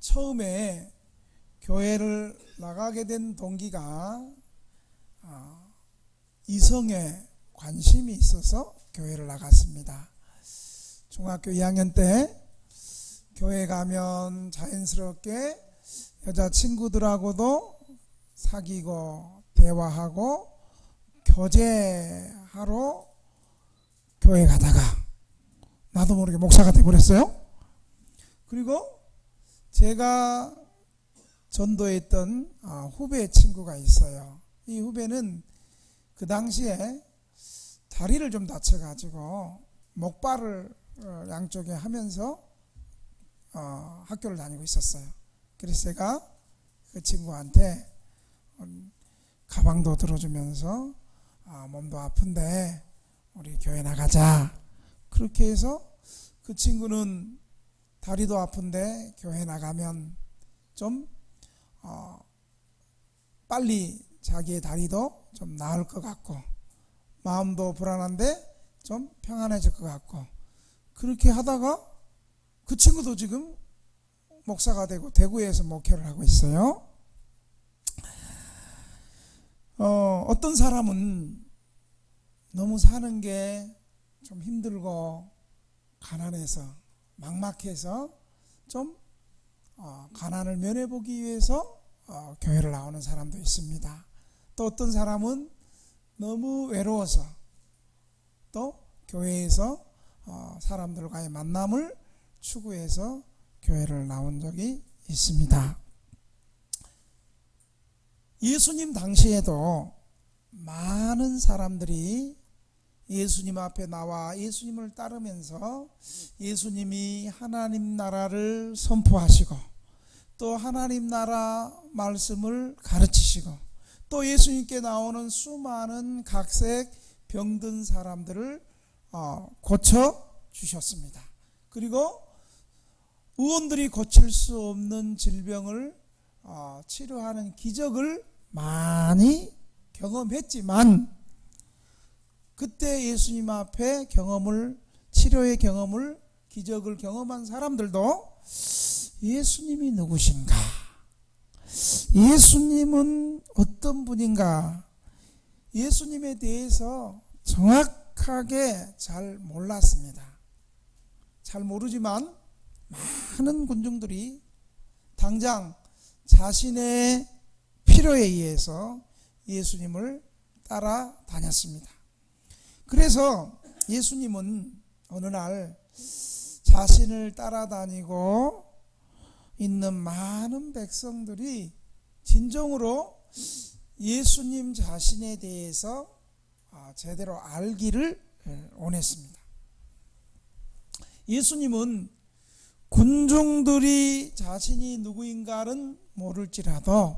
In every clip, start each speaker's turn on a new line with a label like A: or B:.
A: 처음에 교회를 나가게 된 동기가 이성에 관심이 있어서 교회를 나갔습니다. 중학교 2학년 때 교회 가면 자연스럽게 여자친구들하고도 사귀고 대화하고 교제하러 교회 가다가 나도 모르게 목사가 돼버렸어요. 그리고 제가 전도했던 후배 친구가 있어요. 이 후배는 그 당시에 다리를 좀 다쳐가지고 목발을 양쪽에 하면서 학교를 다니고 있었어요. 그래서 제가 그 친구한테 가방도 들어주면서 몸도 아픈데 우리 교회 나가자. 그렇게 해서 그 친구는 다리도 아픈데 교회 나가면 좀 빨리 자기의 다리도 좀 나을 것 같고 마음도 불안한데 좀 평안해질 것 같고 그렇게 하다가 그 친구도 지금 목사가 되고 대구에서 목회를 하고 있어요. 어떤 사람은 너무 사는 게 좀 힘들고 가난해서 막막해서 좀 가난을 면해보기 위해서 교회를 나오는 사람도 있습니다. 또 어떤 사람은 너무 외로워서 또 교회에서 사람들과의 만남을 추구해서 교회를 나온 적이 있습니다. 예수님 당시에도 많은 사람들이 예수님 앞에 나와 예수님을 따르면서 예수님이 하나님 나라를 선포하시고 또 하나님 나라 말씀을 가르치시고 또 예수님께 나오는 수많은 각색 병든 사람들을 고쳐주셨습니다. 그리고 의원들이 고칠 수 없는 질병을 치료하는 기적을 많이 경험했지만 그때 예수님 앞에 치료의 경험을 기적을 경험한 사람들도 예수님이 누구신가? 예수님은 어떤 분인가? 예수님에 대해서 정확하게 잘 몰랐습니다. 잘 모르지만 많은 군중들이 당장 자신의 필요에 의해서 예수님을 따라다녔습니다. 그래서 예수님은 어느 날 자신을 따라다니고 있는 많은 백성들이 진정으로 예수님 자신에 대해서 제대로 알기를 원했습니다. 예수님은 군중들이 자신이 누구인가는 모를지라도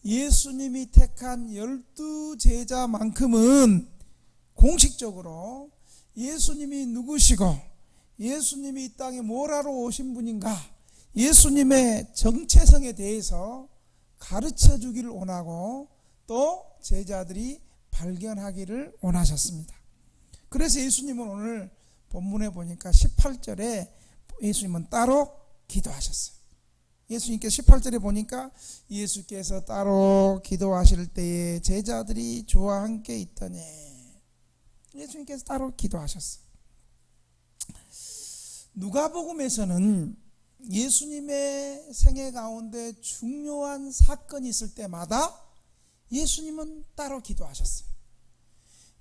A: 예수님이 택한 12제자만큼은 공식적으로 예수님이 누구시고 예수님이 이 땅에 뭘 하러 오신 분인가 예수님의 정체성에 대해서 가르쳐 주기를 원하고 또 제자들이 발견하기를 원하셨습니다. 그래서 예수님은 오늘 본문에 보니까 18절에 예수님은 따로 기도하셨어요. 예수님께서 18절에 보니까 예수께서 따로 기도하실 때에 제자들이 저와 함께 있더니 예수님께서 따로 기도하셨어요. 누가복음에서는 예수님의 생애 가운데 중요한 사건이 있을 때마다 예수님은 따로 기도하셨어요.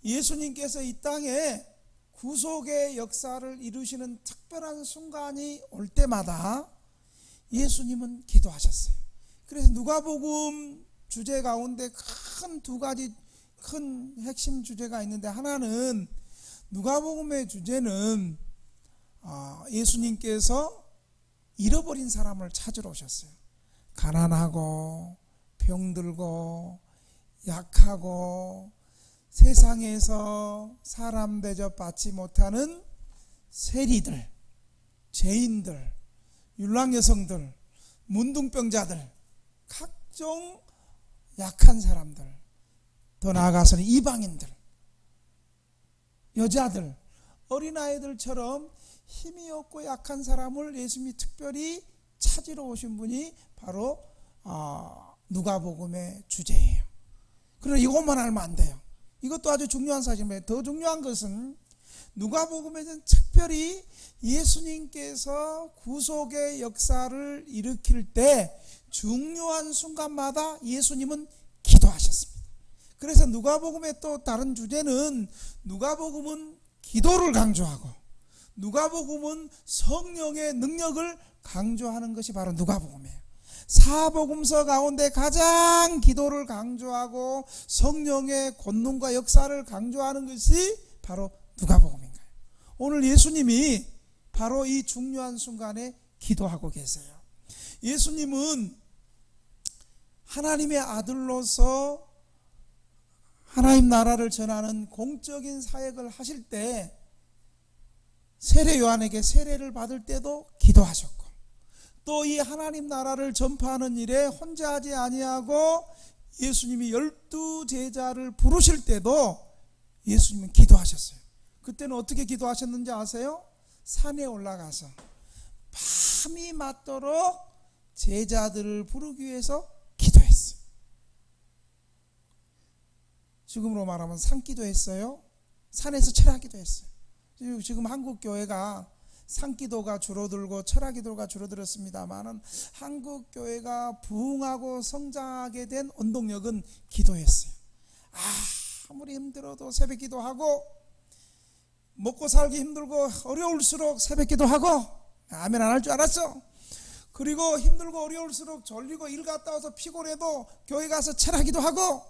A: 예수님께서 이 땅에 구속의 역사를 이루시는 특별한 순간이 올 때마다 예수님은 기도하셨어요. 그래서 누가복음 주제 가운데 큰 두 가지 큰 핵심 주제가 있는데 하나는 누가복음의 주제는 예수님께서 잃어버린 사람을 찾으러 오셨어요. 가난하고 병들고 약하고 세상에서 사람 대접받지 못하는 세리들, 죄인들, 율랑여성들, 문둥병자들, 각종 약한 사람들, 더 나아가서는 이방인들, 여자들, 어린아이들처럼 힘이 없고 약한 사람을 예수님이 특별히 찾으러 오신 분이 바로 누가복음의 주제예요. 그러나 이것만 알면 안 돼요. 이것도 아주 중요한 사실입니다. 더 중요한 것은 누가복음에는 특별히 예수님께서 구속의 역사를 일으킬 때 중요한 순간마다 예수님은 기도하셨습니다. 그래서 누가복음의 또 다른 주제는 누가복음은 기도를 강조하고 누가복음은 성령의 능력을 강조하는 것이 바로 누가복음이에요. 사복음서 가운데 가장 기도를 강조하고 성령의 권능과 역사를 강조하는 것이 바로 누가복음인 거예요. 오늘 예수님이 바로 이 중요한 순간에 기도하고 계세요. 예수님은 하나님의 아들로서 하나님 나라를 전하는 공적인 사역을 하실 때 세례 요한에게 세례를 받을 때도 기도하셨고 또 이 하나님 나라를 전파하는 일에 혼자 하지 아니하고 예수님이 12 제자를 부르실 때도 예수님은 기도하셨어요. 그때는 어떻게 기도하셨는지 아세요? 산에 올라가서 밤이 맞도록 제자들을 부르기 위해서 기도했어요. 지금으로 말하면 산기도 했어요. 산에서 철학기도 했어요. 지금 한국 교회가 산기도가 줄어들고 철학기도가 줄어들었습니다만은 한국 교회가 부흥하고 성장하게 된 원동력은 기도였어요. 아무리 힘들어도 새벽기도 하고 먹고 살기 힘들고 어려울수록 새벽기도 하고 아멘 안 할 줄 알았어. 그리고 힘들고 어려울수록 졸리고 일 갔다 와서 피곤해도 교회 가서 철학기도 하고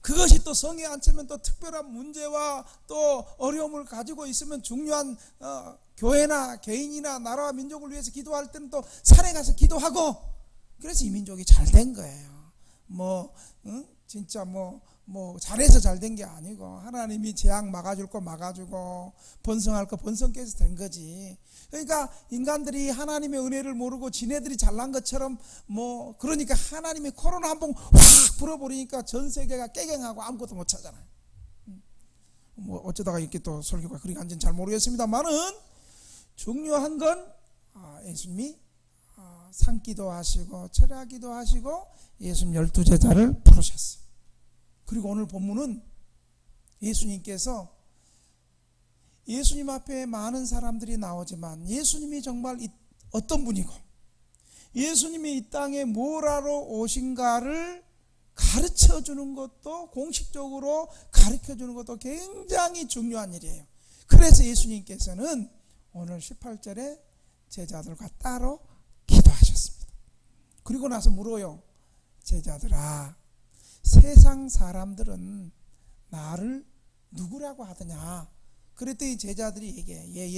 A: 그것이 또 성에 안 차면 또 특별한 문제와 또 어려움을 가지고 있으면 중요한 교회나 개인이나 나라와 민족을 위해서 기도할 때는 또 산에 가서 기도하고 그래서 이 민족이 잘 된 거예요. 진짜 잘해서 잘 된 게 아니고 하나님이 재앙 막아줄 거 막아주고 번성할 거 번성케 해서 된 거지. 그러니까 인간들이 하나님의 은혜를 모르고 지네들이 잘난 것처럼 그러니까 하나님이 코로나 한 번 확 불어버리니까 전 세계가 깨갱하고 아무것도 못 찾잖아요. 어쩌다가 이렇게 또 설교가 그리 간지는 잘 모르겠습니다만은 중요한 건 예수님이 산기도 하시고 철야기도 하시고 예수님 12 제자를 부르셨어요. 그리고 오늘 본문은 예수님께서 예수님 앞에 많은 사람들이 나오지만 예수님이 정말 어떤 분이고 예수님이 이 땅에 뭘 하러 오신가를 가르쳐주는 것도 공식적으로 가르쳐주는 것도 굉장히 중요한 일이에요. 그래서 예수님께서는 오늘 18절에 제자들과 따로 기도하셨습니다. 그리고 나서 물어요. 제자들아, 세상 사람들은 나를 누구라고 하더냐? 그랬더니 제자들이 얘기해.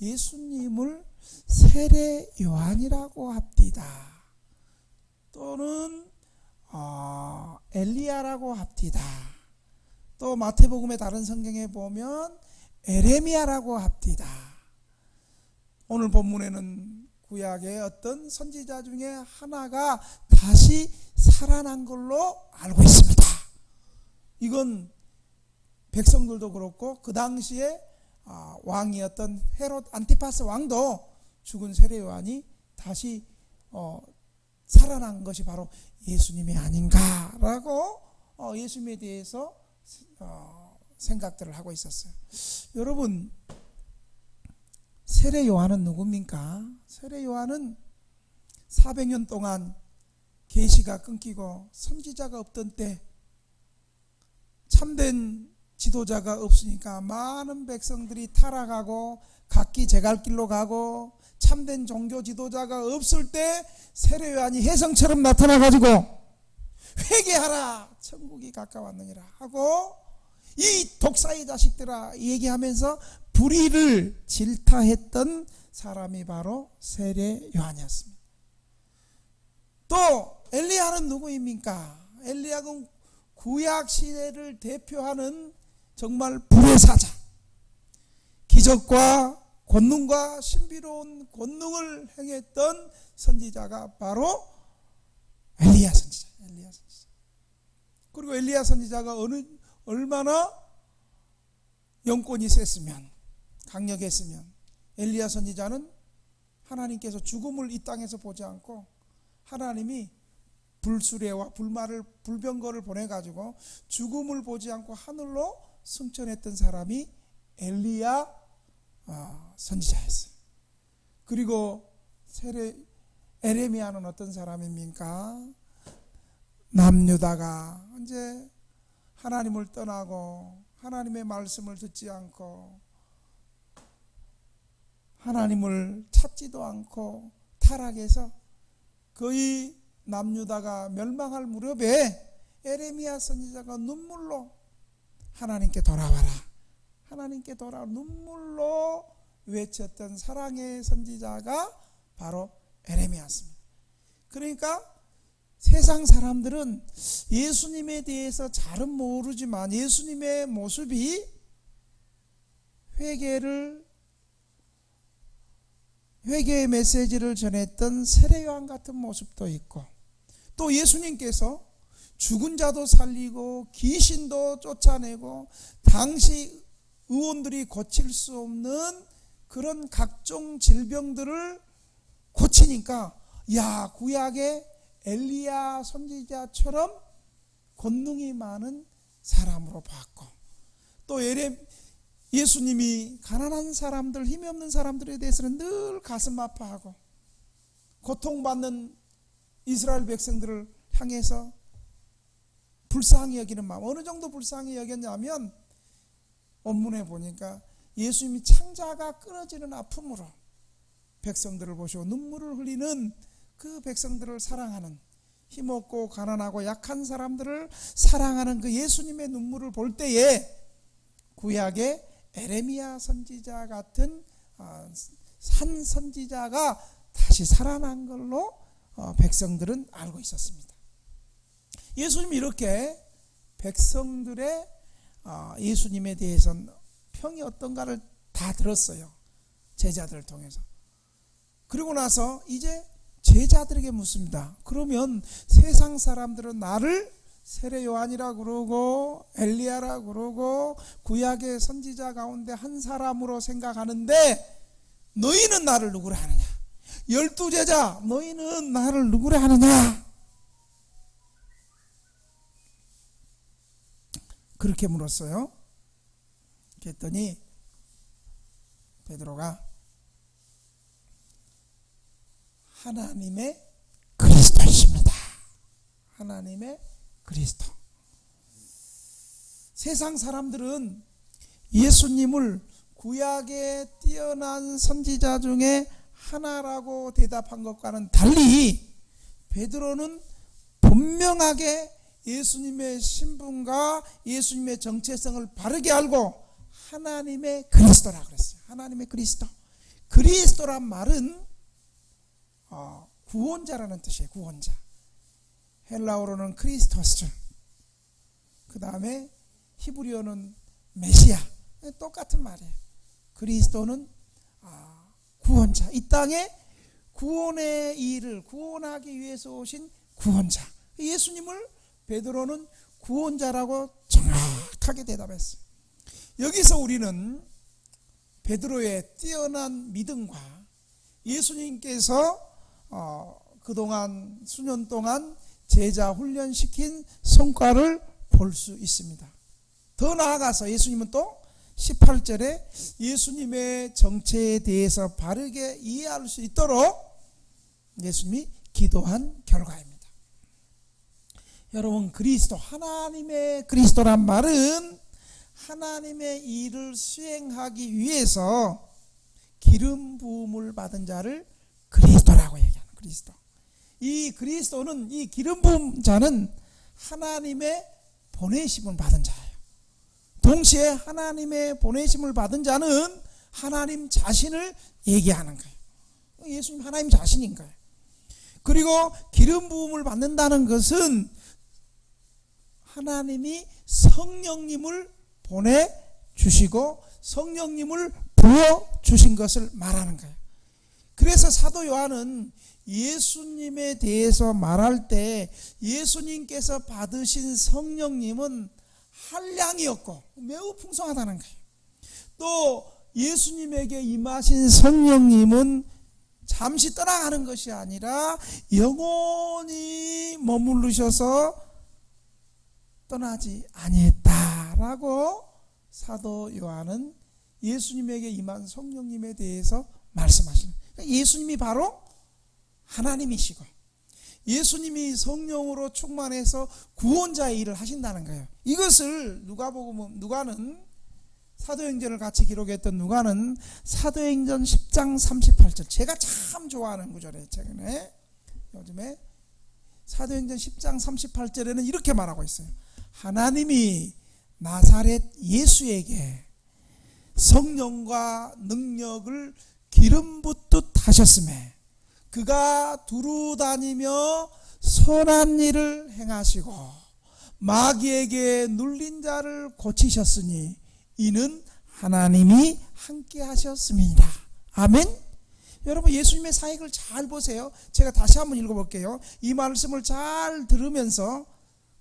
A: 예수님을 세례 요한이라고 합디다. 또는 엘리야라고 합디다. 또 마태복음의 다른 성경에 보면 에레미야라고 합디다. 오늘 본문에는 구약의 어떤 선지자 중에 하나가 다시 살아난 걸로 알고 있습니다. 이건 백성들도 그렇고 그 당시에 왕이었던 헤롯 안티파스 왕도 죽은 세례 요한이 다시 살아난 것이 바로 예수님이 아닌가라고 예수님에 대해서 생각들을 하고 있었어요. 여러분, 세례 요한은 누굽니까? 세례 요한은 400년 동안 계시가 끊기고 선지자가 없던 때 참된 지도자가 없으니까 많은 백성들이 타락하고 각기 제갈 길로 가고 참된 종교 지도자가 없을 때 세례 요한이 혜성처럼 나타나가지고 회개하라 천국이 가까웠느니라 하고 이 독사의 자식들아 얘기하면서 불의를 질타했던 사람이 바로 세례 요한이었습니다. 또 엘리야는 누구입니까? 엘리야는 구약 시대를 대표하는 정말 불의 사자, 기적과 권능과 신비로운 권능을 행했던 선지자가 바로 엘리야 선지자. 그리고 엘리야 선지자가 얼마나 영권이 셌으면, 강력했으면 엘리야 선지자는 하나님께서 죽음을 이 땅에서 보지 않고 하나님이 불수레와 불병거를 보내가지고 죽음을 보지 않고 하늘로 승천했던 사람이 엘리야 선지자였어요. 그리고 에레미야는 어떤 사람입니까? 남유다가 이제 하나님을 떠나고 하나님의 말씀을 듣지 않고 하나님을 찾지도 않고 타락해서 거의 남유다가 멸망할 무렵에 에레미야 선지자가 눈물로 하나님께 돌아와라, 하나님께 돌아와 눈물로 외쳤던 사랑의 선지자가 바로 에레미야였습니다. 그러니까 세상 사람들은 예수님에 대해서 잘은 모르지만 예수님의 모습이 회개의 메시지를 전했던 세례요한 같은 모습도 있고, 또 예수님께서 죽은 자도 살리고 귀신도 쫓아내고 당시 의원들이 고칠 수 없는 그런 각종 질병들을 고치니까 야, 구약의 엘리야 선지자처럼 권능이 많은 사람으로 봤고, 또 예수님이 가난한 사람들, 힘이 없는 사람들에 대해서는 늘 가슴 아파하고 고통받는 이스라엘 백성들을 향해서 불쌍히 여기는 마음, 어느 정도 불쌍히 여겼냐면 본문에 보니까 예수님이 창자가 끊어지는 아픔으로 백성들을 보시고 눈물을 흘리는 그 백성들을 사랑하는, 힘없고 가난하고 약한 사람들을 사랑하는 그 예수님의 눈물을 볼 때에 구약의 에레미야 선지자 같은 산 선지자가 다시 살아난 걸로 백성들은 알고 있었습니다. 예수님이 이렇게 백성들의 예수님에 대해서는 평이 어떤가를 다 들었어요. 제자들을 통해서. 그리고 나서 이제 제자들에게 묻습니다. 그러면 세상 사람들은 나를 세례 요한이라 그러고 엘리야라 그러고 구약의 선지자 가운데 한 사람으로 생각하는데 너희는 나를 누구라 하느냐? 12제자 너희는 나를 누구라 하느냐? 그렇게 물었어요. 그랬더니 베드로가 하나님의 그리스도이십니다. 하나님의 그리스도. 세상 사람들은 예수님을 구약의 뛰어난 선지자 중에 하나라고 대답한 것과는 달리 베드로는 분명하게 예수님의 신분과 예수님의 정체성을 바르게 알고 하나님의 그리스도라고 그랬어요. 하나님의 그리스도. 그리스도란 말은 구원자라는 뜻이에요. 구원자. 헬라어로는 크리스토스, 그 다음에 히브리어는 메시아, 똑같은 말이에요. 그리스도는 구원자, 이 땅에 구원의 일을 구원하기 위해서 오신 구원자. 예수님을 베드로는 구원자라고 정확하게 대답했어요. 여기서 우리는 베드로의 뛰어난 믿음과 예수님께서 그동안 수년 동안 제자 훈련시킨 성과를 볼 수 있습니다. 더 나아가서 예수님은 또 18절에 예수님의 정체에 대해서 바르게 이해할 수 있도록 예수님이 기도한 결과입니다. 여러분, 그리스도, 하나님의 그리스도란 말은 하나님의 일을 수행하기 위해서 기름 부음을 받은 자를 그리스도라고 얘기하는 그리스도. 이 그리스도는, 이 기름 부음 자는 하나님의 보내심을 받은 자예요. 동시에 하나님의 보내심을 받은 자는 하나님 자신을 얘기하는 거예요. 예수님 하나님 자신인 거예요. 그리고 기름 부음을 받는다는 것은 하나님이 성령님을 보내주시고 성령님을 부어주신 것을 말하는 거예요. 그래서 사도 요한은 예수님에 대해서 말할 때 예수님께서 받으신 성령님은 한량이었고 매우 풍성하다는 거예요. 또 예수님에게 임하신 성령님은 잠시 떠나가는 것이 아니라 영원히 머무르셔서 떠나지 아니했다라고 사도 요한은 예수님에게 임한 성령님에 대해서 말씀하시는 거예요. 예수님이 바로 하나님이시고 예수님이 성령으로 충만해서 구원자의 일을 하신다는 거예요. 이것을 누가는 사도행전을 같이 기록했던 누가는 사도행전 10장 38절, 제가 참 좋아하는 구절이에요. 최근에 요즘에 사도행전 10장 38절에는 이렇게 말하고 있어요. 하나님이 나사렛 예수에게 성령과 능력을 기름 붓듯 하셨음에 그가 두루 다니며 선한 일을 행하시고 마귀에게 눌린 자를 고치셨으니 이는 하나님이 함께 하셨습니다. 아멘. 여러분, 예수님의 사역을 잘 보세요. 제가 다시 한번 읽어볼게요. 이 말씀을 잘 들으면서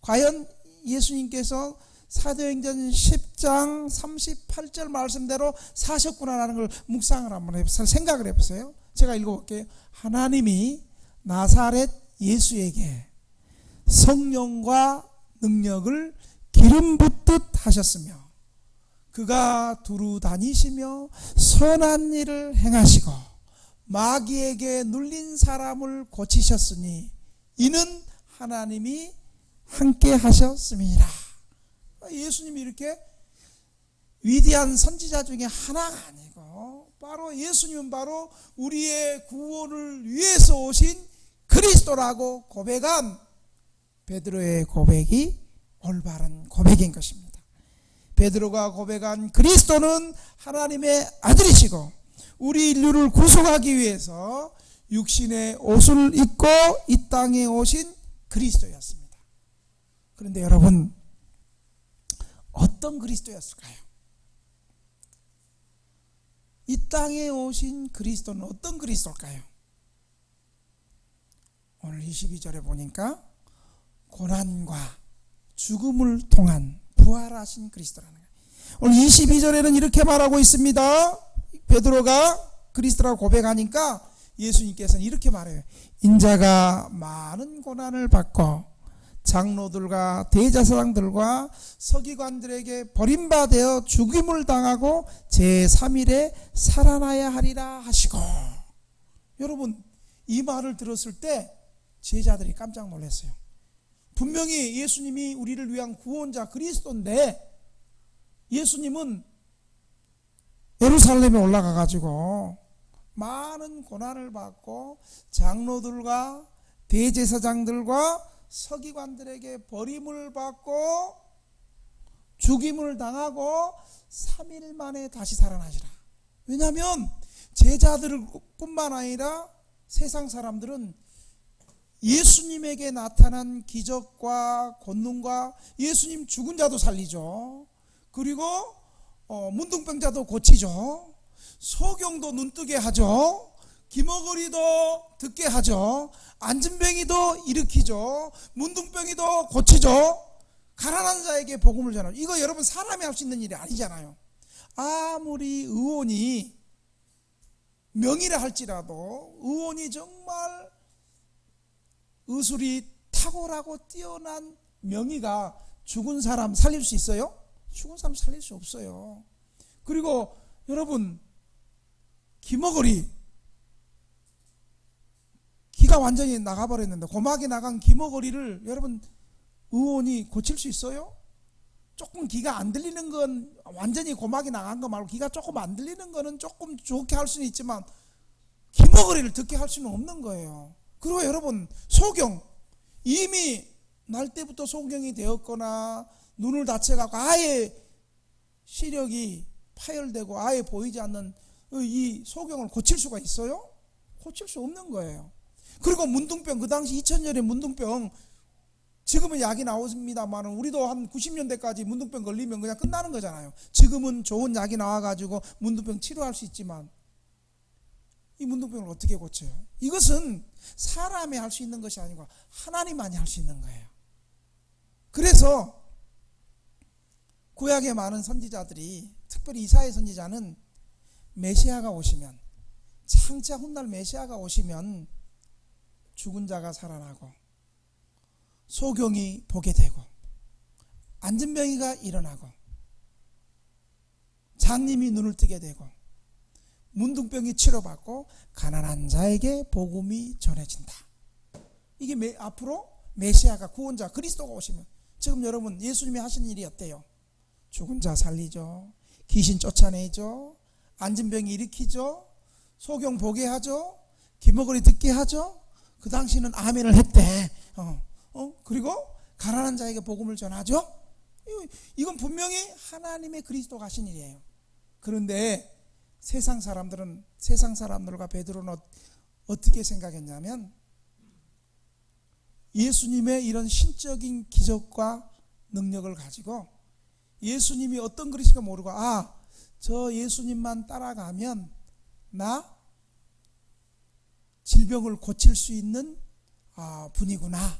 A: 과연 예수님께서 사도행전 10장 38절 말씀대로 사셨구나라는 걸 묵상을 한번 해보세요. 생각을 해보세요. 제가 읽어볼게요. 하나님이 나사렛 예수에게 성령과 능력을 기름 붓듯 하셨으며 그가 두루 다니시며 선한 일을 행하시고 마귀에게 눌린 사람을 고치셨으니 이는 하나님이 함께 하셨습니다. 예수님이 이렇게 위대한 선지자 중에 하나가 아니고 바로 예수님은 바로 우리의 구원을 위해서 오신 그리스도라고 고백한 베드로의 고백이 올바른 고백인 것입니다. 베드로가 고백한 그리스도는 하나님의 아들이시고 우리 인류를 구속하기 위해서 육신의 옷을 입고 이 땅에 오신 그리스도였습니다. 그런데 여러분, 어떤 그리스도였을까요? 이 땅에 오신 그리스도는 어떤 그리스도일까요? 오늘 22절에 보니까 고난과 죽음을 통한 부활하신 그리스도라는 거예요. 오늘 22절에는 이렇게 말하고 있습니다. 베드로가 그리스도라고 고백하니까 예수님께서는 이렇게 말해요. 인자가 많은 고난을 받고 장로들과 대제사장들과 서기관들에게 버림받아 죽임을 당하고 제3일에 살아나야 하리라 하시고. 여러분, 이 말을 들었을 때 제자들이 깜짝 놀랐어요. 분명히 예수님이 우리를 위한 구원자 그리스도인데 예수님은 예루살렘에 올라가 가지고 많은 고난을 받고 장로들과 대제사장들과 서기관들에게 버림을 받고 죽임을 당하고 3일 만에 다시 살아나시라. 왜냐하면 제자들뿐만 아니라 세상 사람들은 예수님에게 나타난 기적과 권능과 예수님 죽은 자도 살리죠. 그리고 문둥병자도 고치죠. 소경도 눈뜨게 하죠. 기머거리도 듣게 하죠. 안진뱅이도 일으키죠. 문둥병이도 고치죠. 가난한 자에게 복음을 전하죠. 이거 여러분 사람이 할 수 있는 일이 아니잖아요. 아무리 의원이 명의라 할지라도 의원이 정말 의술이 탁월하고 뛰어난 명의가 죽은 사람 살릴 수 있어요? 죽은 사람 살릴 수 없어요. 그리고 여러분, 기머거리, 기가 완전히 나가버렸는데 고막이 나간 기머거리를 여러분 의원이 고칠 수 있어요? 조금 기가 안 들리는 건, 완전히 고막이 나간 거 말고 기가 조금 안 들리는 거는 조금 좋게 할 수는 있지만 기머거리를 듣게 할 수는 없는 거예요. 그리고 여러분, 소경, 이미 날 때부터 소경이 되었거나 눈을 다쳐갖고 아예 시력이 파열되고 아예 보이지 않는 이 소경을 고칠 수가 있어요? 고칠 수 없는 거예요. 그리고 문둥병, 그 당시 2000년에 문둥병, 지금은 약이 나옵니다만 우리도 한 90년대까지 문둥병 걸리면 그냥 끝나는 거잖아요. 지금은 좋은 약이 나와가지고 문둥병 치료할 수 있지만 이 문둥병을 어떻게 고쳐요? 이것은 사람이 할 수 있는 것이 아니고 하나님만이 할 수 있는 거예요. 그래서 구약의 많은 선지자들이, 특별히 이사야 선지자는 메시아가 오시면 장차 훗날 메시아가 오시면 죽은 자가 살아나고 소경이 보게 되고 안진병이가 일어나고 장님이 눈을 뜨게 되고 문둥병이 치료받고 가난한 자에게 복음이 전해진다. 이게 앞으로 메시아가 구원자 그리스도가 오시면, 지금 여러분 예수님이 하시는 일이 어때요? 죽은 자 살리죠, 귀신 쫓아내죠, 안진병이 일으키죠, 소경 보게 하죠, 귀머거리 듣게 하죠. 그 당시는 아멘을 했대. 그리고 가난한 자에게 복음을 전하죠. 이건 분명히 하나님의 그리스도가 하신 일이에요. 그런데 세상 사람들과 베드로는 어떻게 생각했냐면, 예수님의 이런 신적인 기적과 능력을 가지고 예수님이 어떤 그리스도가 모르고, 저 예수님만 따라가면 나 질병을 고칠 수 있는 분이구나.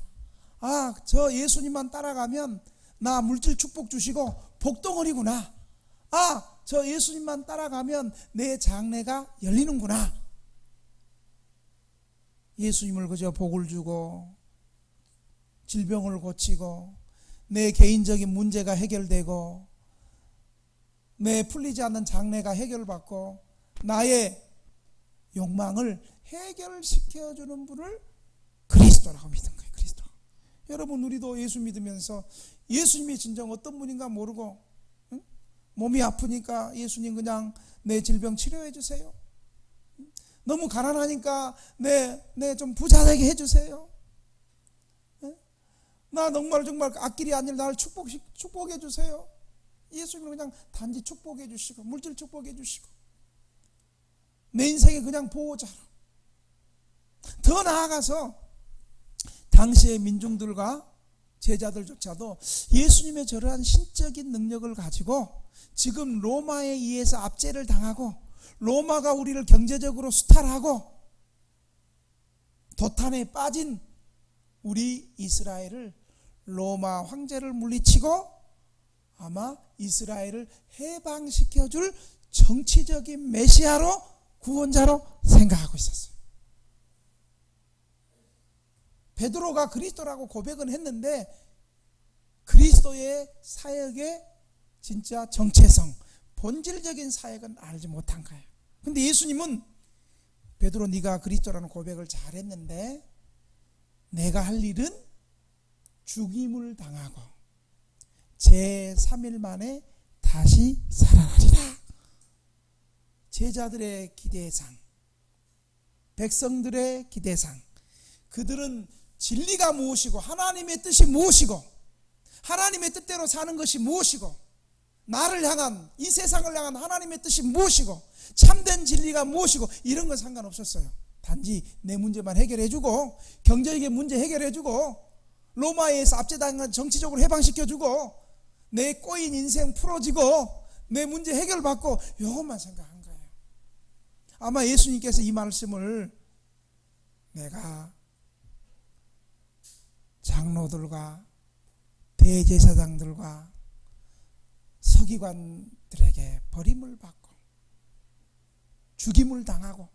A: 저 예수님만 따라가면 나 물질 축복 주시고 복덩어리구나. 저 예수님만 따라가면 내 장래가 열리는구나. 예수님을 그저 복을 주고 질병을 고치고 내 개인적인 문제가 해결되고 내 풀리지 않는 장래가 해결받고 나의 욕망을 해결시켜주는 분을 그리스도라고 믿은 거예요. 그리스도. 여러분, 우리도 예수 믿으면서 예수님이 진정 어떤 분인가 모르고, 몸이 아프니까 예수님 그냥 내 질병 치료해 주세요. 너무 가난하니까 내 좀 부자 되게 해주세요. 나 정말 앞길이 아니라 나를 축복해 주세요. 예수님은 그냥 단지 축복해 주시고 물질 축복해 주시고 내 인생의 그냥 보호자로. 더 나아가서 당시의 민중들과 제자들조차도 예수님의 저러한 신적인 능력을 가지고 지금 로마에 의해서 압제를 당하고 로마가 우리를 경제적으로 수탈하고 도탄에 빠진 우리 이스라엘을 로마 황제를 물리치고 아마 이스라엘을 해방시켜줄 정치적인 메시아로, 구원자로 생각하고 있었어요. 베드로가 그리스도라고 고백은 했는데 그리스도의 사역의 진짜 정체성, 본질적인 사역은 알지 못한 거예요. 근데 예수님은 베드로, 네가 그리스도라는 고백을 잘했는데 내가 할 일은 죽임을 당하고 제3일 만에 다시 살아나리라. 제자들의 기대상, 백성들의 기대상, 그들은 진리가 무엇이고 하나님의 뜻이 무엇이고 하나님의 뜻대로 사는 것이 무엇이고 나를 향한, 이 세상을 향한 하나님의 뜻이 무엇이고 참된 진리가 무엇이고 이런 건 상관없었어요. 단지 내 문제만 해결해주고 경제적인 문제 해결해주고 로마에서 압제당한 정치적으로 해방시켜주고 내 꼬인 인생 풀어지고 내 문제 해결받고 이것만 생각한 거예요. 아마 예수님께서 이 말씀을 내가 장로들과 대제사장들과 서기관들에게 버림을 받고 죽임을 당하고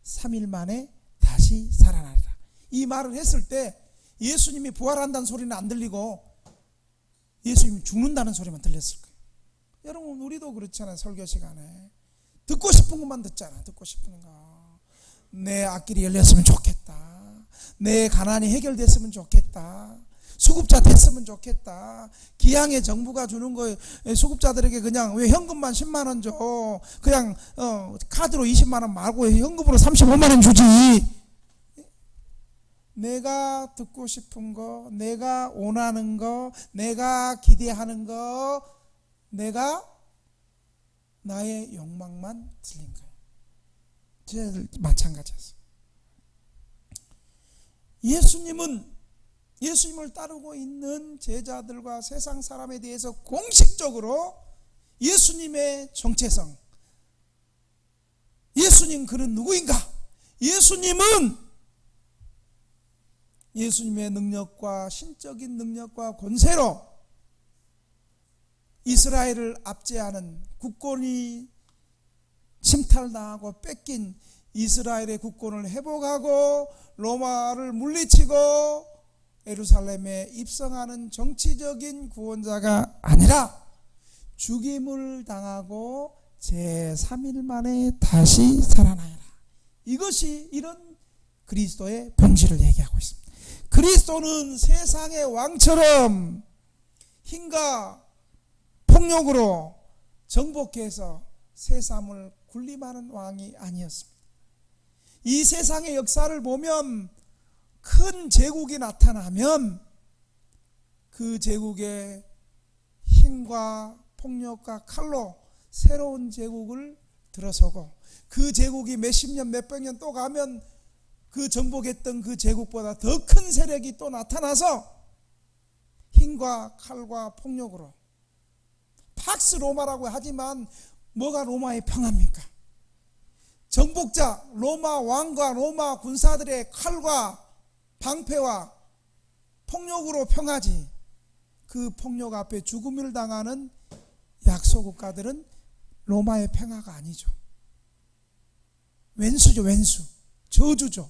A: 3일 만에 다시 살아나리라, 이 말을 했을 때 예수님이 부활한다는 소리는 안 들리고 예수님이 죽는다는 소리만 들렸을 거예요. 여러분, 우리도 그렇잖아요. 설교 시간에 듣고 싶은 것만 듣잖아. 듣고 싶은 거. 내 앞길이 열렸으면 좋겠다, 내 가난이 해결됐으면 좋겠다, 수급자 됐으면 좋겠다, 기양의 정부가 주는 거 수급자들에게 그냥 왜 현금만 10만 원 줘, 그냥 카드로 20만 원 말고 현금으로 35만 원 주지. 내가 듣고 싶은 거, 내가 원하는 거, 내가 기대하는 거, 내가 나의 욕망만 들린 거예요. 제자들 마찬가지였어요. 예수님을 따르고 있는 제자들과 세상 사람에 대해서 공식적으로 예수님의 정체성, 예수님 그는 누구인가, 예수님의 능력과 신적인 능력과 권세로 이스라엘을 압제하는, 국권이 침탈당하고 뺏긴 이스라엘의 국권을 회복하고 로마를 물리치고 예루살렘에 입성하는 정치적인 구원자가 아니라 죽임을 당하고 제3일 만에 다시 살아나라. 이것이 이런 그리스도의 본질을 얘기하고 있습니다. 그리스도는 세상의 왕처럼 힘과 폭력으로 정복해서 세상을 군림하는 왕이 아니었습니다. 이 세상의 역사를 보면 큰 제국이 나타나면 그 제국의 힘과 폭력과 칼로 새로운 제국을 들어서고 그 제국이 몇십 년 몇백 년 또 가면 그 정복했던 그 제국보다 더 큰 세력이 또 나타나서 힘과 칼과 폭력으로 팍스 로마라고 하지만 뭐가 로마의 평화입니까? 정복자 로마 왕과 로마 군사들의 칼과 방패와 폭력으로 평하지 그 폭력 앞에 죽음을 당하는 약소국가들은 로마의 평화가 아니죠. 왼수죠. 왼수. 저주죠.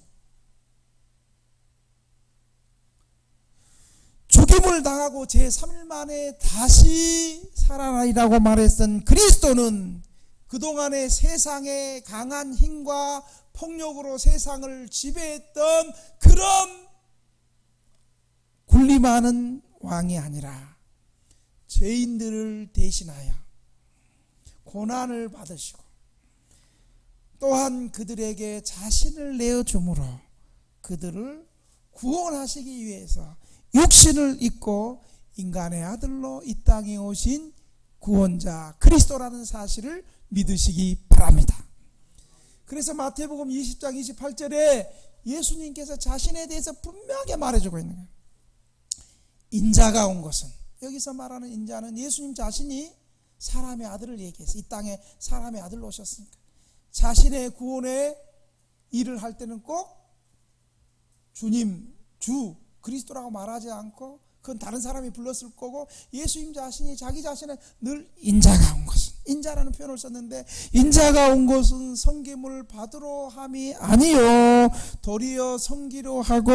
A: 죽임을 당하고 제3일 만에 다시 살아나리라고 말했던 그리스도는 그동안의 세상의 강한 힘과 폭력으로 세상을 지배했던 그런 군림하는 왕이 아니라 죄인들을 대신하여 고난을 받으시고 또한 그들에게 자신을 내어줌으로 그들을 구원하시기 위해서 육신을 입고 인간의 아들로 이 땅에 오신 구원자 그리스도라는 사실을 믿으시기 바랍니다. 그래서 마태복음 20장 28절에 예수님께서 자신에 대해서 분명하게 말해주고 있는 거예요. 인자가 온 것은, 여기서 말하는 인자는 예수님 자신이 사람의 아들을 얘기해서 이 땅에 사람의 아들로 오셨으니까 자신의 구원의 일을 할 때는 꼭 주님, 주, 그리스도라고 말하지 않고 그건 다른 사람이 불렀을 거고 예수님 자신이 자기 자신은 늘 인자가 온 것은, 인자라는 표현을 썼는데 인자가 온 것은 섬김을 받으러 함이 아니요 도리어 섬기려 하고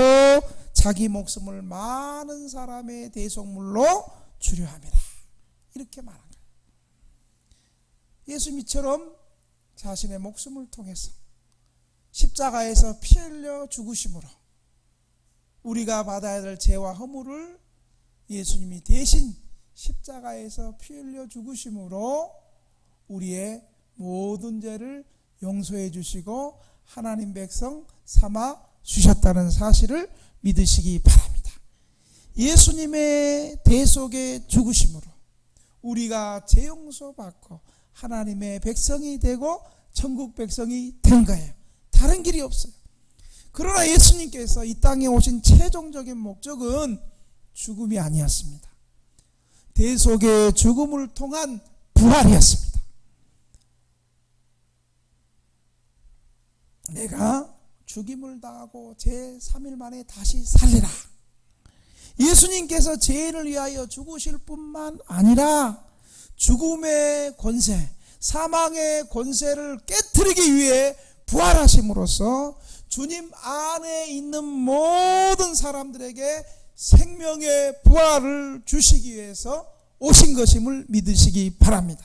A: 자기 목숨을 많은 사람의 대속물로 주려 함이라. 이렇게 말한 거예요. 예수님처럼 자신의 목숨을 통해서 십자가에서 피 흘려 죽으심으로 우리가 받아야 될 죄와 허물을 예수님이 대신 십자가에서 피 흘려 죽으심으로 우리의 모든 죄를 용서해 주시고 하나님 백성 삼아 주셨다는 사실을 믿으시기 바랍니다. 예수님의 대속의 죽으심으로 우리가 죄 용서 받고 하나님의 백성이 되고 천국 백성이 된 거예요. 다른 길이 없어요. 그러나 예수님께서 이 땅에 오신 최종적인 목적은 죽음이 아니었습니다. 대속의 죽음을 통한 부활이었습니다. 내가 죽임을 당하고 제3일 만에 다시 살리라. 예수님께서 죄인을 위하여 죽으실 뿐만 아니라 죽음의 권세, 사망의 권세를 깨트리기 위해 부활하심으로써 주님 안에 있는 모든 사람들에게 생명의 부활을 주시기 위해서 오신 것임을 믿으시기 바랍니다.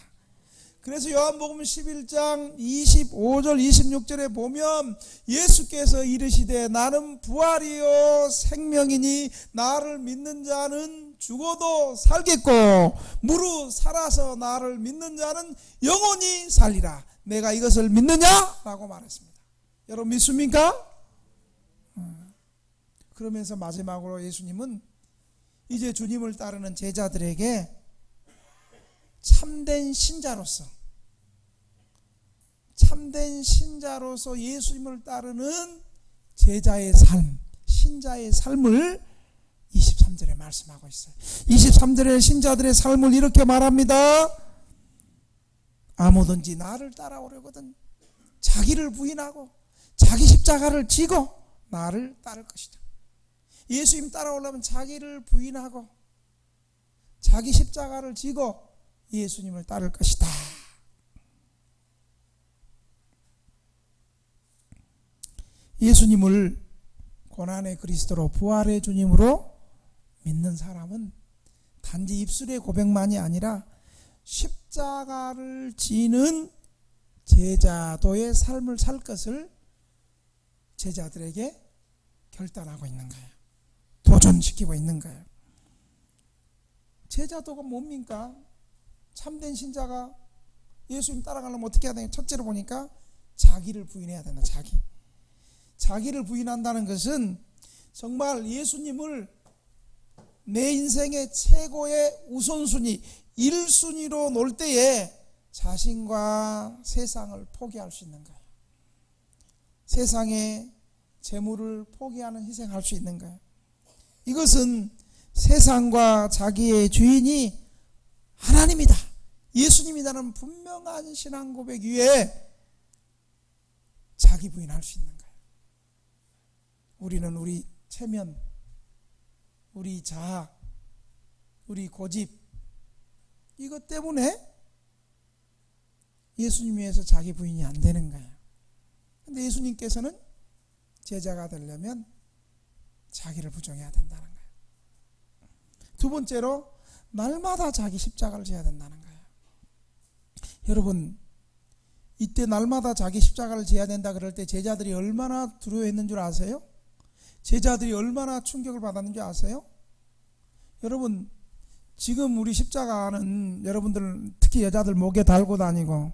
A: 그래서 요한복음 11장 25절 26절에 보면 예수께서 이르시되 나는 부활이요 생명이니 나를 믿는 자는 죽어도 살겠고 무릇 살아서 나를 믿는 자는 영원히 살리라. 내가 이것을 믿느냐? 라고 말했습니다. 여러분 믿습니까? 그러면서 마지막으로 예수님은 이제 주님을 따르는 제자들에게 참된 신자로서 예수님을 따르는 제자의 삶, 신자의 삶을 23절에 말씀하고 있어요. 23절에 신자들의 삶을 이렇게 말합니다. 아무든지 나를 따라오려거든 자기를 부인하고 자기 십자가를 지고 나를 따를 것이다. 예수님 따라오려면 자기를 부인하고 자기 십자가를 지고 예수님을 따를 것이다. 예수님을 고난의 그리스도로 부활의 주님으로 믿는 사람은 단지 입술의 고백만이 아니라 십자가를 지는 제자도의 삶을 살 것을 제자들에게 결단하고 있는 거예요. 도전시키고 있는 거예요. 제자도가 뭡니까? 참된 신자가 예수님 따라가려면 어떻게 해야 되냐? 첫째로 보니까 자기를 부인해야 된다. 자기를 부인한다는 것은 정말 예수님을 내 인생의 최고의 우선순위 1순위로 놓을 때에 자신과 세상을 포기할 수 있는 거예요. 세상의 재물을 포기하는 희생할 수 있는 거예요. 이것은 세상과 자기의 주인이 하나님이다, 예수님이라는 분명한 신앙 고백 위에 자기 부인할 수 있는 거예요. 우리는 우리 체면, 우리 자아, 우리 고집, 이것 때문에 예수님 위해서 자기 부인이 안 되는 거예요. 근데 예수님께서는 제자가 되려면 자기를 부정해야 된다는 거예요. 두 번째로 날마다 자기 십자가를 져야 된다는 거예요. 여러분, 이때 날마다 자기 십자가를 져야 된다 그럴 때 제자들이 얼마나 두려워했는 줄 아세요? 제자들이 얼마나 충격을 받았는 줄 아세요? 여러분, 지금 우리 십자가는 여러분들 특히 여자들 목에 달고 다니고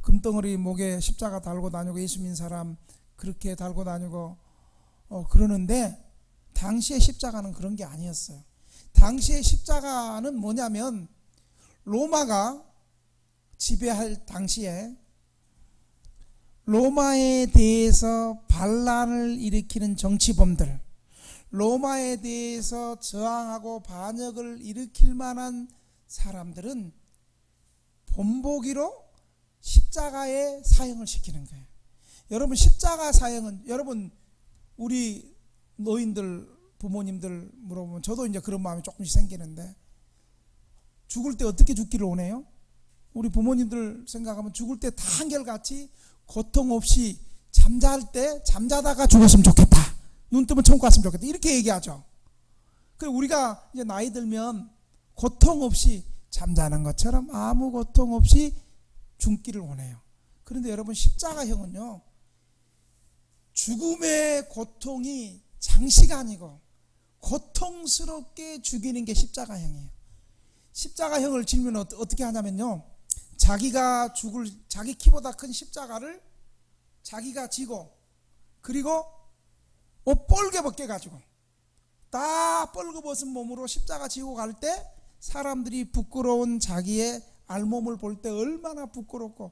A: 금덩어리 목에 십자가 달고 다니고 예수 믿는 사람 그렇게 달고 다니고 그러는데 당시의 십자가는 그런 게 아니었어요. 당시의 십자가는 뭐냐면 로마가 지배할 당시에 로마에 대해서 반란을 일으키는 정치범들, 로마에 대해서 저항하고 반역을 일으킬 만한 사람들은 본보기로 십자가에 사형을 시키는 거예요. 여러분, 십자가 사형은, 여러분 우리 노인들 부모님들 물어보면 저도 이제 그런 마음이 조금씩 생기는데, 죽을 때 어떻게 죽기를 원해요? 우리 부모님들 생각하면 죽을 때 다 한결같이 고통 없이 잠잘 때 잠자다가 죽었으면 좋겠다, 눈 뜨면 천국 갔으면 좋겠다, 이렇게 얘기하죠. 그리고 우리가 이제 나이 들면 고통 없이 잠자는 것처럼 아무 고통 없이 죽기를 원해요. 그런데 여러분, 십자가형은요, 죽음의 고통이 장시간이고 고통스럽게 죽이는 게 십자가형이에요. 십자가형을 지면 어떻게 하냐면요, 자기가 죽을, 자기 키보다 큰 십자가를 자기가 지고, 그리고 옷 뻘게 벗겨가지고 다 뻘거벗은 몸으로 십자가 지고 갈 때 사람들이 부끄러운 자기의 알몸을 볼 때 얼마나 부끄럽고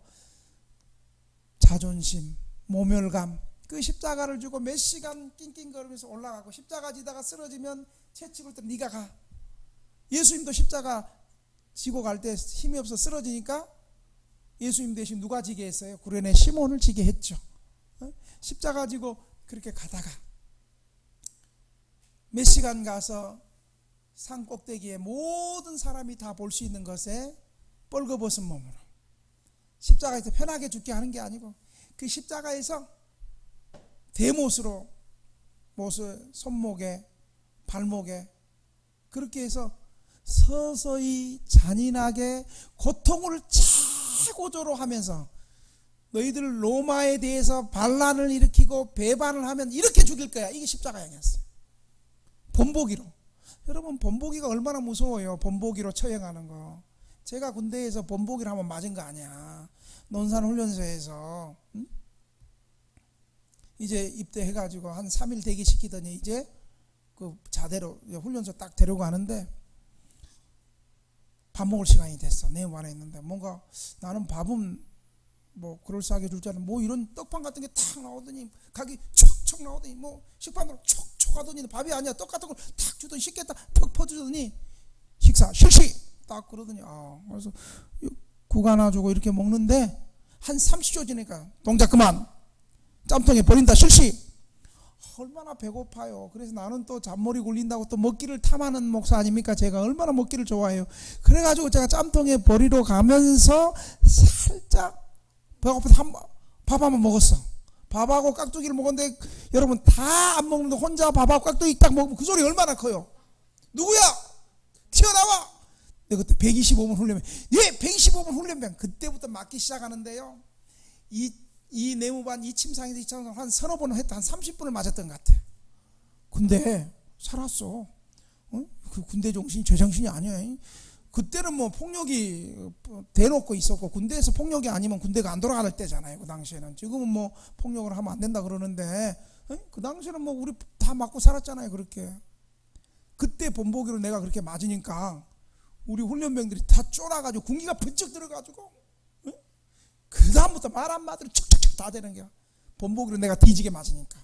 A: 자존심, 모멸감, 그 십자가를 주고 몇 시간 낑낑거리면서 올라가고 십자가 지다가 쓰러지면 채찍을 때 네가 가. 예수님도 십자가 지고 갈 때 힘이 없어 쓰러지니까 예수님 대신 누가 지게 했어요? 구레네 시몬을 지게 했죠. 십자가 지고 그렇게 가다가 몇 시간 가서 산 꼭대기에 모든 사람이 다 볼 수 있는 것에 뻘거벗은 몸으로 십자가에서 편하게 죽게 하는 게 아니고 그 십자가에서 대못으로 못을 손목에 발목에 그렇게 해서 서서히 잔인하게 고통을 최고조로 하면서 너희들 로마에 대해서 반란을 일으키고 배반을 하면 이렇게 죽일 거야, 이게 십자가형이었어요. 본보기로. 여러분, 본보기가 얼마나 무서워요. 본보기로 처형하는 거. 제가 군대에서 본보기를 한번 맞은 거 아니야. 논산훈련소에서 이제 입대해가지고 한 3일 대기시키더니 이제 그 자대로 훈련소 딱 데려가는데 밥 먹을 시간이 됐어. 내 안에 있는데 뭔가 나는 밥은 뭐 그럴싸하게 줄 줄 알았는데 뭐 이런 떡판 같은 게 탁 나오더니 각이 척척 나오더니 뭐 식판으로 척척 하더니 밥이 아니야, 떡 같은 걸 탁 주더니 씻겠다 턱 퍼주더니 식사 실시 딱 그러더니 그래서 국 하나 주고 이렇게 먹는데 한 30초 지니까 동작 그만, 짬통에 버린다 실시. 얼마나 배고파요. 그래서 나는 또 잔머리 굴린다고 또 먹기를 탐하는 목사 아닙니까? 제가 얼마나 먹기를 좋아해요. 그래가지고 제가 짬통에 버리러 가면서 살짝 배고파서 밥 한번 먹었어. 밥하고 깍두기를 먹었는데 여러분 다 안 먹는데 혼자 밥하고 깍두기 딱 먹으면 그 소리 얼마나 커요. 누구야? 튀어나와. 내가 그때 125분 훈련병. 예, 125분 훈련병. 그때부터 맞기 시작하는데요. 이 내무반, 이 침상에서 한 서너 번을 했다. 한 30분을 맞았던 것 같아. 근데 살았어. 그 군대 정신이 제정신이 아니야. 그때는 뭐 폭력이 대놓고 있었고, 군대에서 폭력이 아니면 군대가 안 돌아갈 때잖아요. 그 당시에는. 지금은 뭐 폭력을 하면 안 된다 그러는데, 그 당시에는 뭐 우리 다 맞고 살았잖아요. 그렇게. 그때 본보기로 내가 그렇게 맞으니까 우리 훈련병들이 다 쫄아가지고 군기가 번쩍 들어가지고, 그 다음부터 말 한마디로 척척척 다 되는 거야. 본보기로 내가 뒤지게 맞으니까.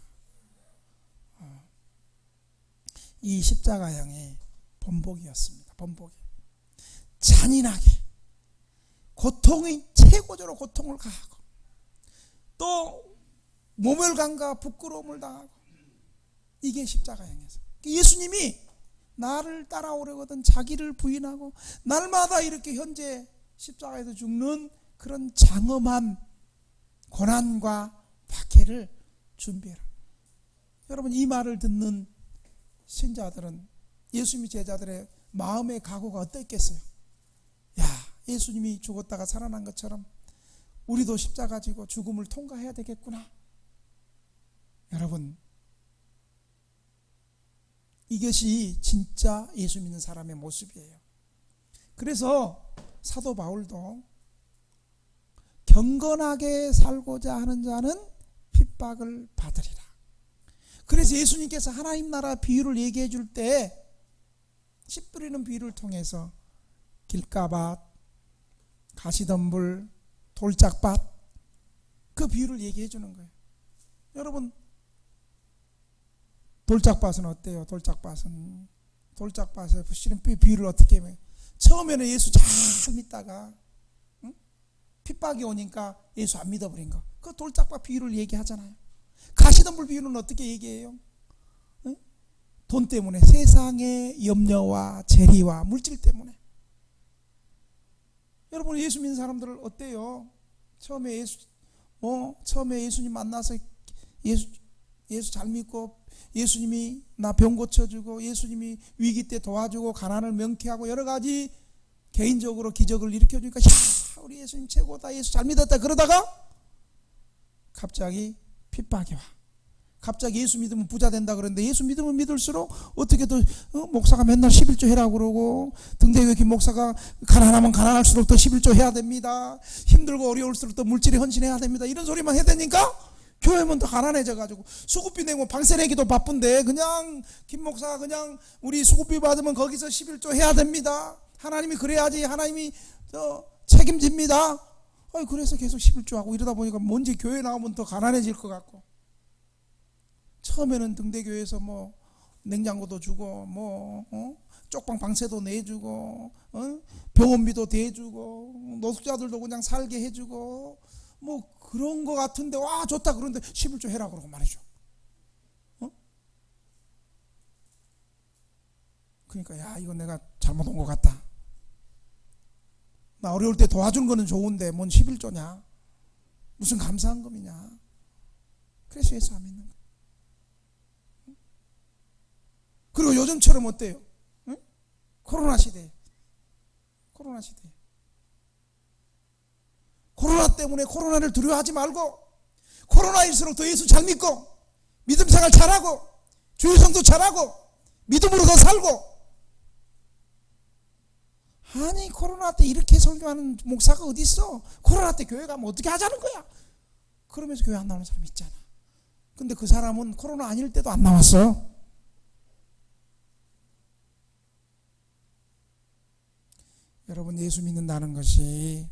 A: 이 십자가형이 본보기였습니다. 본보기. 잔인하게 고통이 최고조로 고통을 가하고, 또 모멸감과 부끄러움을 당하고, 이게 십자가형이었어요. 예수님이 나를 따라오려거든 자기를 부인하고 날마다 이렇게 현재 십자가에서 죽는 그런 장엄한 고난과 박해를 준비해라. 여러분, 이 말을 듣는 신자들은, 예수님의 제자들의 마음의 각오가 어땠겠어요? 야, 예수님이 죽었다가 살아난 것처럼 우리도 십자가 지고 죽음을 통과해야 되겠구나. 여러분, 이것이 진짜 예수 믿는 사람의 모습이에요. 그래서 사도 바울도 경건하게 살고자 하는 자는 핍박을 받으리라. 그래서 예수님께서 하나님 나라 비유를 얘기해 줄 때 씨 뿌리는 비유를 통해서 길가밭, 가시덤불, 돌짝밭, 그 비유를 얘기해 주는 거예요. 여러분, 돌짝밭은 어때요? 돌짝밭에 씨는 비유를 어떻게 해요? 처음에는 예수 잘 믿다가 핍박이 오니까 예수 안 믿어버린 거, 그 돌짝밭 비유를 얘기하잖아요. 가시덤불 비유는 어떻게 얘기해요? 돈 때문에, 세상의 염려와 재리와 물질 때문에. 여러분, 예수 믿는 사람들 어때요? 처음에 예수님 만나서 예수 잘 믿고, 예수님이 나 병 고쳐주고, 예수님이 위기 때 도와주고, 가난을 명쾌하고, 여러 가지 개인적으로 기적을 일으켜주니까, 야, 우리 예수님 최고다, 예수 잘 믿었다. 그러다가 갑자기 핍박이 와. 갑자기 예수 믿으면 부자 된다 그러는데, 예수 믿으면 믿을수록 어떻게 더 목사가 맨날 11조 해라고 그러고, 등대교회 김 목사가 가난하면 가난할수록 더 11조 해야 됩니다. 힘들고 어려울수록 더 물질에 헌신해야 됩니다. 이런 소리만 해야 되니까 교회면 더 가난해져가지고, 수급비 내고 방세 내기도 바쁜데 그냥 김 목사가 그냥 우리 수급비 받으면 거기서 11조 해야 됩니다. 하나님이 그래야지 하나님이 책임집니다. 그래서 계속 11조 하고 이러다 보니까 뭔지 교회 나오면 더 가난해질 것 같고, 처음에는 등대교회에서 뭐 냉장고도 주고, 쪽방 방세도 내주고, 병원비도 대주고, 노숙자들도 그냥 살게 해주고, 뭐 그런 거 같은데, 와 좋다 그런데 11조 해라 그러고 말이죠. 그러니까 야, 이거 내가 잘못 온 것 같다. 나 어려울 때 도와준 거는 좋은데 뭔 11조냐, 무슨 감사한 금이냐. 그래서 예수 안 믿는 거야. 그리고 요즘처럼 어때요? 코로나 시대. 코로나 때문에 코로나를 두려워하지 말고, 코로나일수록 더 예수 잘 믿고, 믿음 생활 잘하고, 주일 성도 잘하고, 믿음으로 더 살고. 아니, 코로나 때 이렇게 설교하는 목사가 어디 있어? 코로나 때 교회 가면 어떻게 하자는 거야? 그러면서 교회 안 나오는 사람 있잖아. 근데 그 사람은 코로나 아닐 때도 안 나왔어요. 여러분, 예수 믿는다는 것이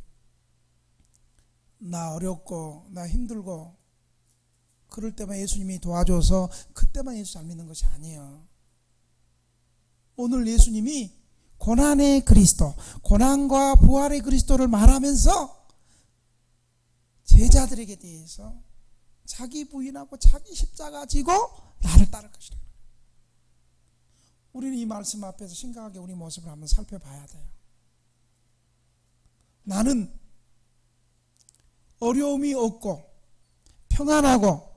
A: 나 어렵고 나 힘들고 그럴 때만 예수님이 도와줘서 그때만 예수 잘 믿는 것이 아니에요. 오늘 예수님이 고난의 그리스도, 고난과 부활의 그리스도를 말하면서 제자들에게 대해서 자기 부인하고 자기 십자가 지고 나를 따를 것이다. 우리는 이 말씀 앞에서 심각하게 우리 모습을 한번 살펴봐야 돼요. 나는 어려움이 없고 평안하고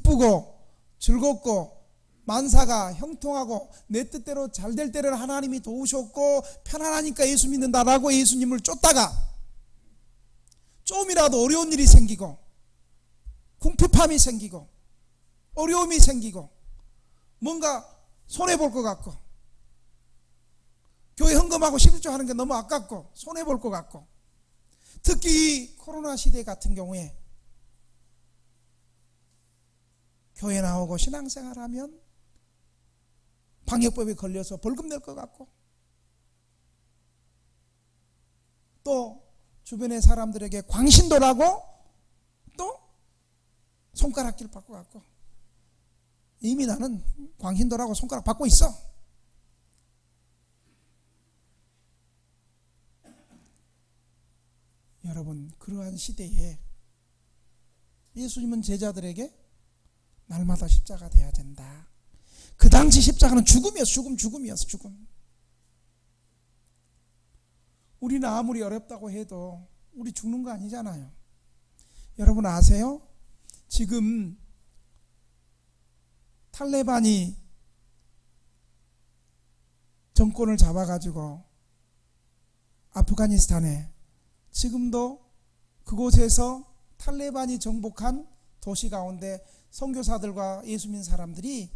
A: 기쁘고 즐겁고 만사가 형통하고 내 뜻대로 잘 될 때를 하나님이 도우셨고 편안하니까 예수 믿는다라고 예수님을 쫓다가 좀이라도 어려운 일이 생기고 궁핍함이 생기고 어려움이 생기고 뭔가 손해볼 것 같고 교회 헌금하고 11조 하는 게 너무 아깝고 손해볼 것 같고 특히 이 코로나 시대 같은 경우에 교회 나오고 신앙생활하면 방역법에 걸려서 벌금 낼 것 같고 또 주변의 사람들에게 광신도라고 또 손가락질 받고 갖고 이미 나는 광신도라고 손가락 받고 있어. 여러분, 그러한 시대에 예수님은 제자들에게 날마다 십자가 돼야 된다. 그 당시 십자가는 죽음이었어. 죽음이었어. 죽음. 우리는 아무리 어렵다고 해도 우리 죽는 거 아니잖아요. 여러분 아세요? 지금 탈레반이 정권을 잡아가지고 아프가니스탄에 지금도 그곳에서 탈레반이 정복한 도시 가운데 선교사들과 예수 믿는 사람들이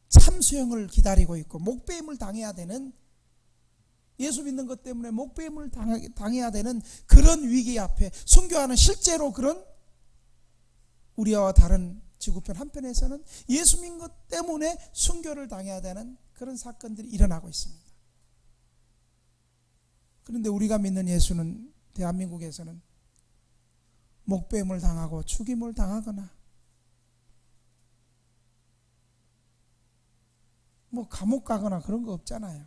A: 참수형을 기다리고 있고 목배임을 당해야 되는, 예수 믿는 것 때문에 목배임을 당해야 되는 그런 위기 앞에 선교하는, 실제로 그런 우리와 다른 지구편 한편에서는 예수 믿는 것 때문에 순교를 당해야 되는 그런 사건들이 일어나고 있습니다. 그런데 우리가 믿는 예수는 대한민국에서는 목배임을 당하고 죽임을 당하거나 뭐 감옥 가거나 그런 거 없잖아요.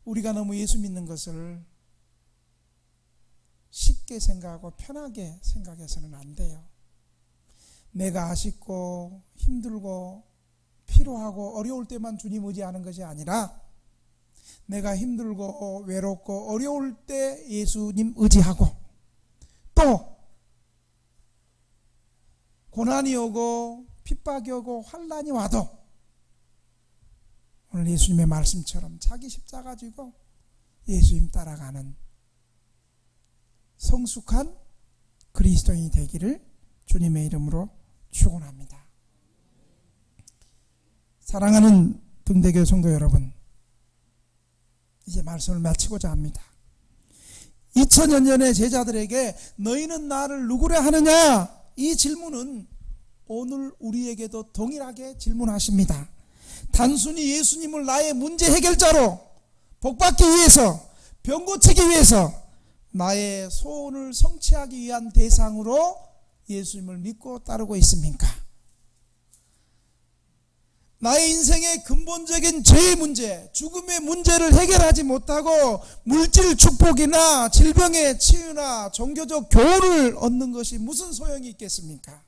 A: 우리가 너무 예수 믿는 것을 쉽게 생각하고 편하게 생각해서는 안 돼요. 내가 아쉽고 힘들고 피로하고 어려울 때만 주님 의지하는 것이 아니라 내가 힘들고 외롭고 어려울 때 예수님 의지하고 또 고난이 오고 핍박이 오고 환난이 와도 오늘 예수님의 말씀처럼 자기 십자가 지고 예수님 따라가는 성숙한 그리스도인이 되기를 주님의 이름으로 축원합니다. 사랑하는 등대교회 성도 여러분, 이제 말씀을 마치고자 합니다. 2000여 년의 제자들에게 너희는 나를 누구라 하느냐? 이 질문은 오늘 우리에게도 동일하게 질문하십니다. 단순히 예수님을 나의 문제 해결자로 복받기 위해서, 병 고치기 위해서, 나의 소원을 성취하기 위한 대상으로 예수님을 믿고 따르고 있습니까? 나의 인생의 근본적인 죄의 문제, 죽음의 문제를 해결하지 못하고 물질 축복이나 질병의 치유나 종교적 교훈을 얻는 것이 무슨 소용이 있겠습니까?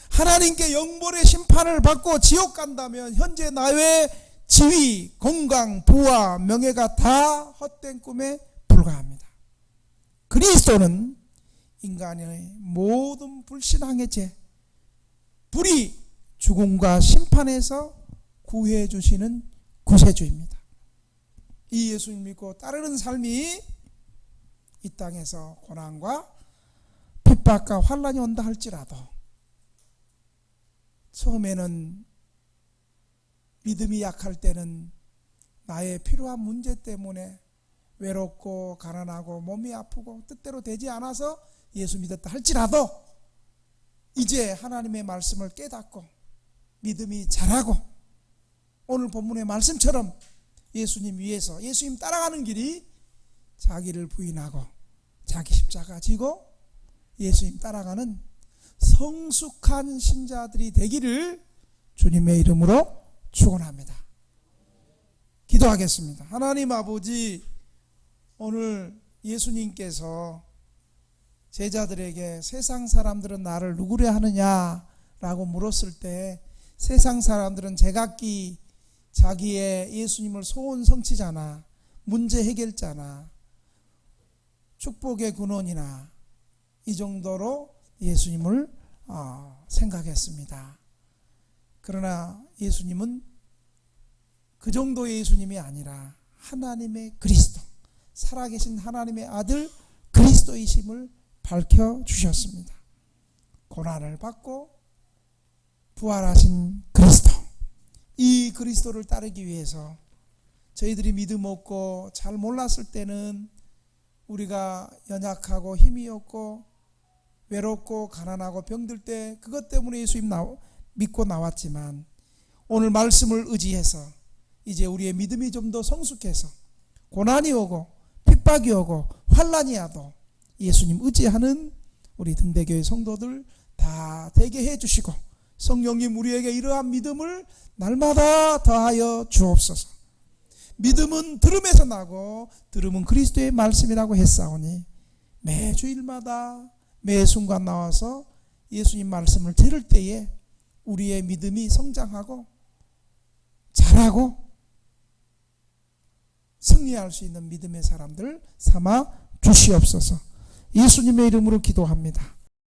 A: 하나님께 영벌의 심판을 받고 지옥 간다면 현재 나의 지위, 건강, 부와 명예가 다 헛된 꿈에 불과합니다. 그리스도는 인간의 모든 불신앙의 죄, 불의, 죽음과 심판에서 구해 주시는 구세주입니다. 이 예수님 믿고 따르는 삶이 이 땅에서 고난과 핍박과 환난이 온다 할지라도 처음에는 믿음이 약할 때는 나의 필요한 문제 때문에 외롭고 가난하고 몸이 아프고 뜻대로 되지 않아서 예수 믿었다 할지라도 이제 하나님의 말씀을 깨닫고 믿음이 자라고 오늘 본문의 말씀처럼 예수님 위해서 예수님 따라가는 길이 자기를 부인하고 자기 십자가 지고 예수님 따라가는 성숙한 신자들이 되기를 주님의 이름으로 축원합니다. 기도하겠습니다. 하나님 아버지, 오늘 예수님께서 제자들에게 세상 사람들은 나를 누구려 하느냐라고 물었을 때 세상 사람들은 제각기 자기의 예수님을 소원 성취자나 문제 해결자나 축복의 근원이나 이 정도로 예수님을 생각했습니다. 그러나 예수님은 그 정도의 예수님이 아니라 하나님의 그리스도, 살아계신 하나님의 아들 그리스도이심을 밝혀주셨습니다. 고난을 받고 부활하신 그리스도, 이 그리스도를 따르기 위해서 저희들이 믿음 없고 잘 몰랐을 때는 우리가 연약하고 힘이 없고 외롭고 가난하고 병들 때 그것 때문에 예수님 믿고 나왔지만, 오늘 말씀을 의지해서 이제 우리의 믿음이 좀 더 성숙해서 고난이 오고 핍박이 오고 환난이 와도 예수님 의지하는 우리 등대교회 성도들 다 되게 해주시고, 성령님 우리에게 이러한 믿음을 날마다 더하여 주옵소서. 믿음은 들음에서 나고 들음은 그리스도의 말씀이라고 했사오니 매 주일마다 매 순간 나와서 예수님 말씀을 들을 때에 우리의 믿음이 성장하고 자라고 승리할 수 있는 믿음의 사람들 삼아 주시옵소서. 예수님의 이름으로 기도합니다.